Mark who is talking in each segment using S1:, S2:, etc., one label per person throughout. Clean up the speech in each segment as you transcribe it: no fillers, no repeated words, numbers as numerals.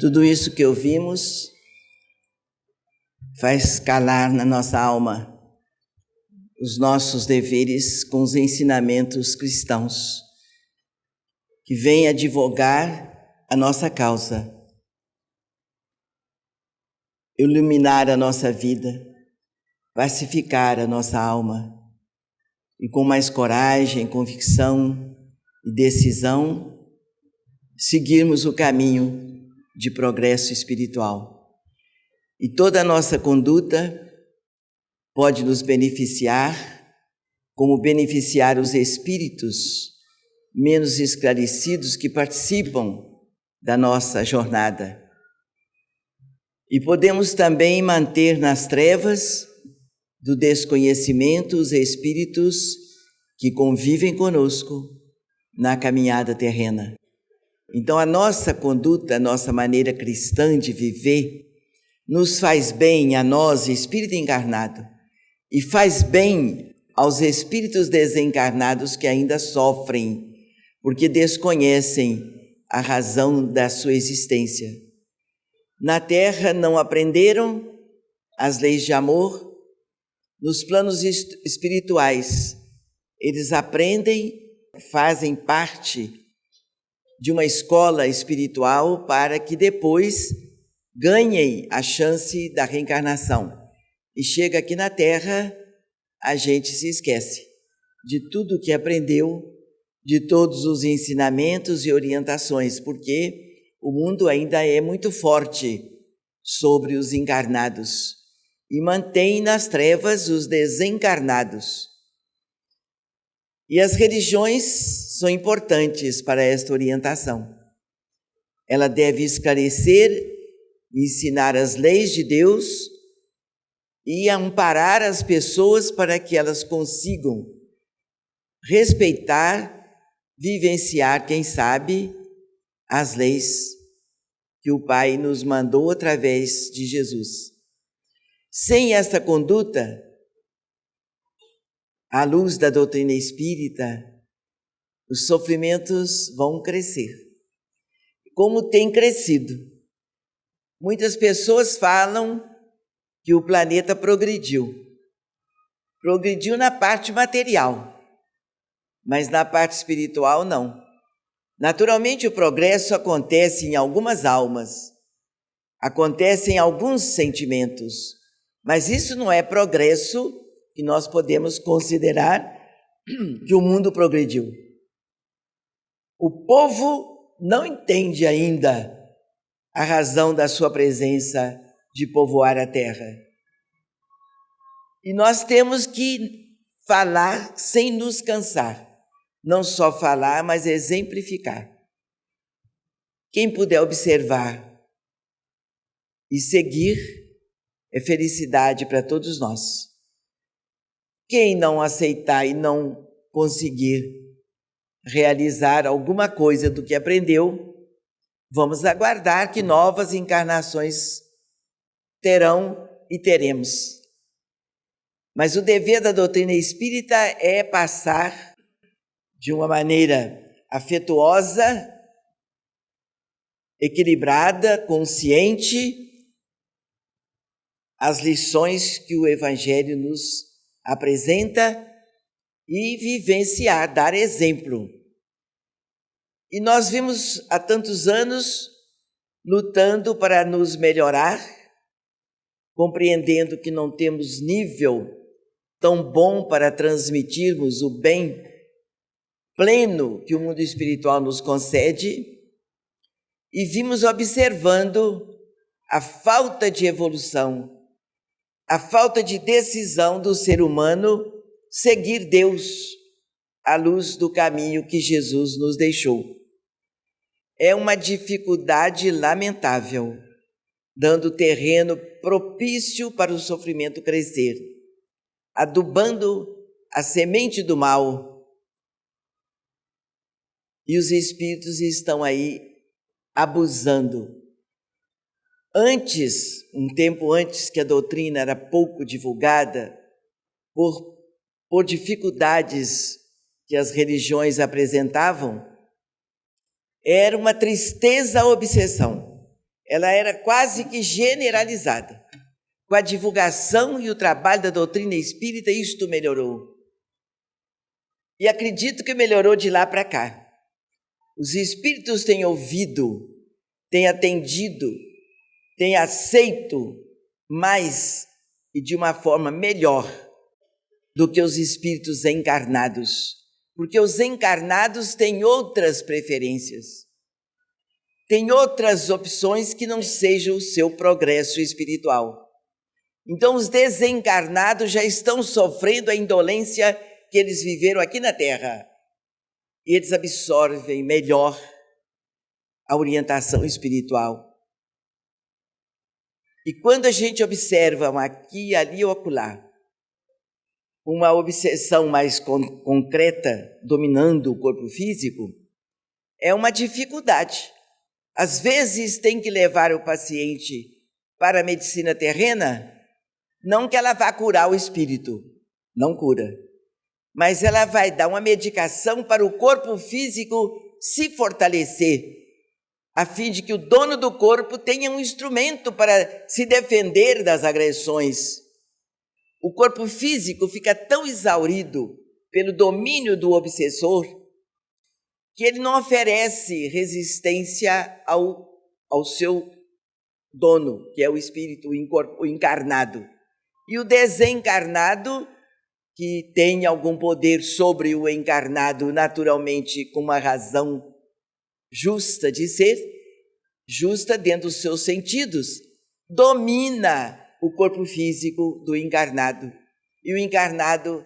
S1: Tudo isso que ouvimos faz calar na nossa alma os nossos deveres com os ensinamentos cristãos, que vêm advogar a nossa causa, iluminar a nossa vida, pacificar a nossa alma e com mais coragem, convicção e decisão seguirmos o caminho de progresso espiritual. E toda a nossa conduta pode nos beneficiar, como beneficiar os espíritos menos esclarecidos que participam da nossa jornada. E podemos também manter nas trevas do desconhecimento os espíritos que convivem conosco na caminhada terrena. Então, a nossa conduta, a nossa maneira cristã de viver, nos faz bem a nós, espírito encarnado, e faz bem aos espíritos desencarnados que ainda sofrem, porque desconhecem a razão da sua existência. Na Terra não aprenderam as leis de amor. Nos planos espirituais, eles aprendem, fazem parte de uma escola espiritual para que depois ganhem a chance da reencarnação. E chega aqui na Terra, a gente se esquece de tudo que aprendeu, de todos os ensinamentos e orientações, porque o mundo ainda é muito forte sobre os encarnados e mantém nas trevas os desencarnados. E as religiões são importantes para esta orientação. Ela deve esclarecer, ensinar as leis de Deus e amparar as pessoas para que elas consigam respeitar, vivenciar, quem sabe, as leis que o Pai nos mandou através de Jesus. Sem esta conduta, à luz da doutrina espírita, os sofrimentos vão crescer, como tem crescido. Muitas pessoas falam que o planeta progrediu na parte material, mas na parte espiritual não. Naturalmente, o progresso acontece em algumas almas, acontece em alguns sentimentos, mas isso não é progresso que nós podemos considerar que o mundo progrediu. O povo não entende ainda a razão da sua presença de povoar a terra. E nós temos que falar sem nos cansar. Não só falar, mas exemplificar. Quem puder observar e seguir é felicidade para todos nós. Quem não aceitar e não conseguir realizar alguma coisa do que aprendeu, vamos aguardar que novas encarnações terão e teremos. Mas o dever da doutrina espírita é passar de uma maneira afetuosa, equilibrada, consciente, as lições que o Evangelho nos apresenta e vivenciar, dar exemplo. E nós vimos há tantos anos lutando para nos melhorar, compreendendo que não temos nível tão bom para transmitirmos o bem pleno que o mundo espiritual nos concede, e vimos observando a falta de evolução, a falta de decisão do ser humano seguir Deus à luz do caminho que Jesus nos deixou. É uma dificuldade lamentável, dando terreno propício para o sofrimento crescer, adubando a semente do mal. E os espíritos estão aí abusando. Antes, um tempo antes que a doutrina era pouco divulgada, por dificuldades que as religiões apresentavam, era uma tristeza a obsessão. ela era quase que generalizada. Com a divulgação e o trabalho da doutrina espírita, isto melhorou. E acredito que melhorou de lá para cá. Os espíritos têm ouvido, têm atendido, têm aceito mais e de uma forma melhor do que os espíritos encarnados. Porque os encarnados têm outras preferências, têm outras opções que não sejam o seu progresso espiritual. Então, os desencarnados já estão sofrendo a indolência que eles viveram aqui na Terra. E eles absorvem melhor a orientação espiritual. E quando a gente observa aqui, ali ou acolá, uma obsessão mais concreta dominando o corpo físico, é uma dificuldade. Às vezes tem que levar o paciente para a medicina terrena, não que ela vá curar o espírito, não cura, mas ela vai dar uma medicação para o corpo físico se fortalecer, a fim de que o dono do corpo tenha um instrumento para se defender das agressões. O corpo físico fica tão exaurido pelo domínio do obsessor que ele não oferece resistência ao seu dono, que é o espírito, o encarnado. E o desencarnado, que tem algum poder sobre o encarnado, naturalmente com uma razão justa de ser, justa dentro dos seus sentidos, domina o corpo físico do encarnado. E o encarnado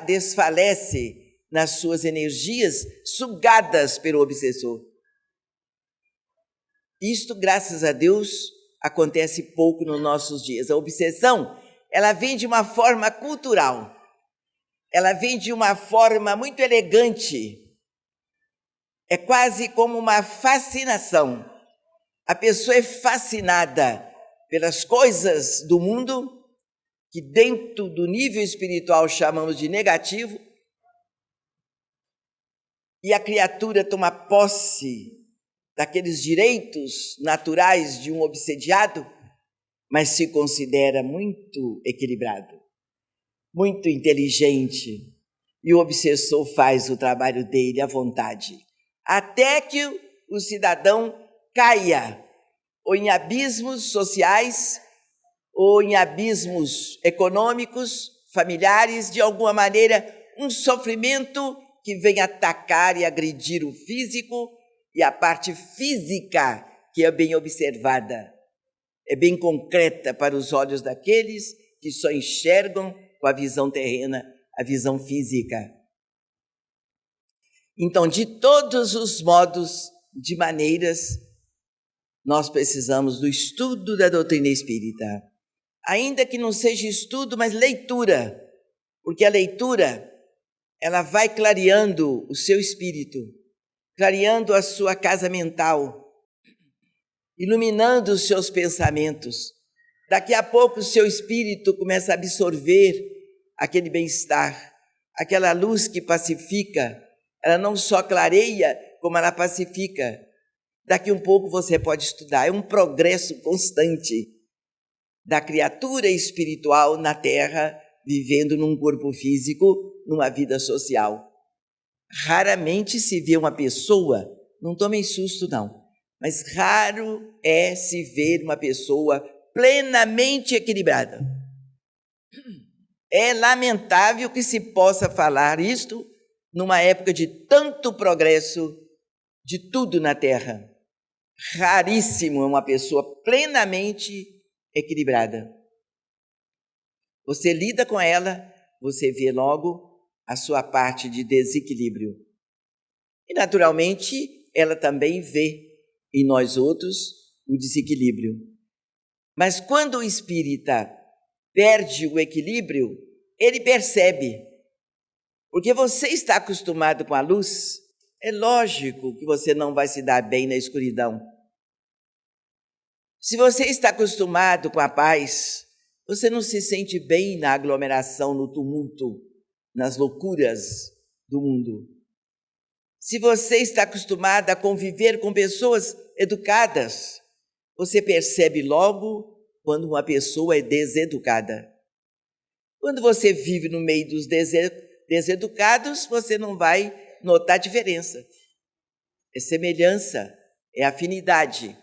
S1: desfalece nas suas energias sugadas pelo obsessor. Isto, graças a Deus, acontece pouco nos nossos dias. A obsessão, ela vem de uma forma cultural, ela vem de uma forma muito elegante, é quase como uma fascinação. A pessoa é fascinada pelas coisas do mundo, que dentro do nível espiritual chamamos de negativo, e a criatura toma posse daqueles direitos naturais de um obsediado, mas se considera muito equilibrado, muito inteligente, e o obsessor faz o trabalho dele à vontade, até que o cidadão caia ou em abismos sociais, ou em abismos econômicos, familiares, de alguma maneira, um sofrimento que vem atacar e agredir o físico e a parte física, que é bem observada, é bem concreta para os olhos daqueles que só enxergam com a visão terrena, a visão física. Então, de todos os modos, de maneiras, nós precisamos do estudo da doutrina espírita. Ainda que não seja estudo, mas leitura, porque a leitura, ela vai clareando o seu espírito, clareando a sua casa mental, iluminando os seus pensamentos. Daqui a pouco o seu espírito começa a absorver aquele bem-estar, aquela luz que pacifica. Ela não só clareia, como ela pacifica. Daqui um pouco você pode estudar. É um progresso constante da criatura espiritual na Terra, vivendo num corpo físico, numa vida social. Raramente se vê uma pessoa, não tomem susto não, mas raro é se ver uma pessoa plenamente equilibrada. É lamentável que se possa falar isto numa época de tanto progresso de tudo na Terra. Raríssimo é uma pessoa plenamente equilibrada. Você lida com ela, você vê logo a sua parte de desequilíbrio. E, naturalmente, ela também vê em nós outros o desequilíbrio. Mas quando o espírita perde o equilíbrio, ele percebe. Porque você está acostumado com a luz, é lógico que você não vai se dar bem na escuridão. Se você está acostumado com a paz, você não se sente bem na aglomeração, no tumulto, nas loucuras do mundo. Se você está acostumado a conviver com pessoas educadas, Você percebe logo quando uma pessoa é deseducada. Quando você vive no meio dos deseducados, você não vai notar diferença. É semelhança, é afinidade.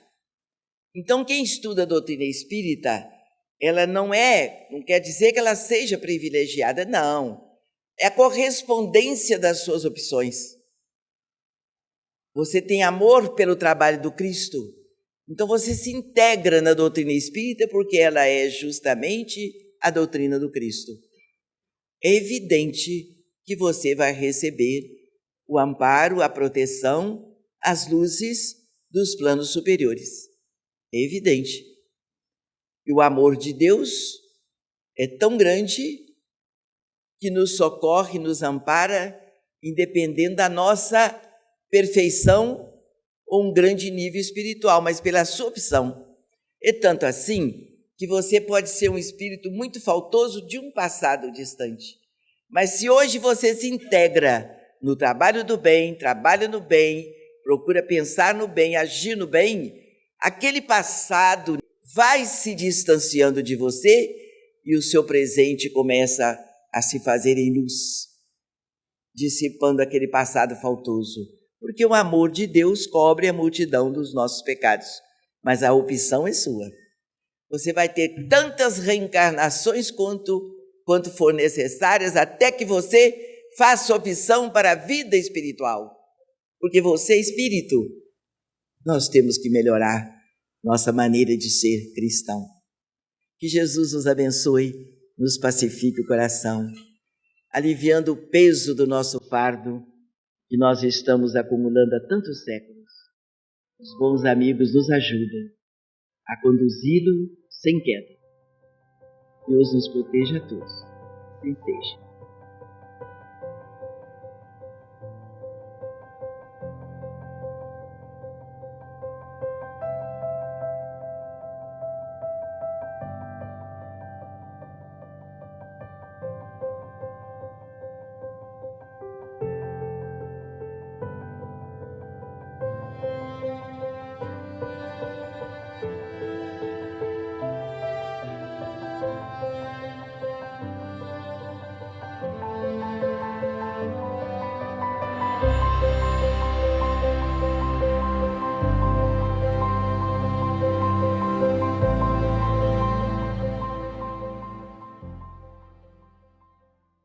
S1: Então, quem estuda a doutrina espírita, ela não quer dizer que ela seja privilegiada, não. É a correspondência das suas opções. Você tem amor pelo trabalho do Cristo, então você se integra na doutrina espírita porque ela é justamente a doutrina do Cristo. É evidente que você vai receber o amparo, a proteção, as luzes dos planos superiores. É evidente. E o amor de Deus é tão grande que nos socorre, nos ampara, independente da nossa perfeição ou um grande nível espiritual, mas pela sua opção. É tanto assim que você pode ser um espírito muito faltoso de um passado distante. Mas se hoje você se integra no trabalho do bem, trabalha no bem, procura pensar no bem, agir no bem, aquele passado vai se distanciando de você e o seu presente começa a se fazer em luz, dissipando aquele passado faltoso. Porque o amor de Deus cobre a multidão dos nossos pecados, mas a opção é sua. Você vai ter tantas reencarnações quanto for necessárias, até que você faça opção para a vida espiritual. Porque você é espírito. Nós temos que melhorar nossa maneira de ser cristão. Que Jesus nos abençoe, nos pacifique o coração, aliviando o peso do nosso fardo que nós estamos acumulando há tantos séculos. Os bons amigos nos ajudam a conduzi-lo sem queda. Deus nos proteja a todos. Assim seja.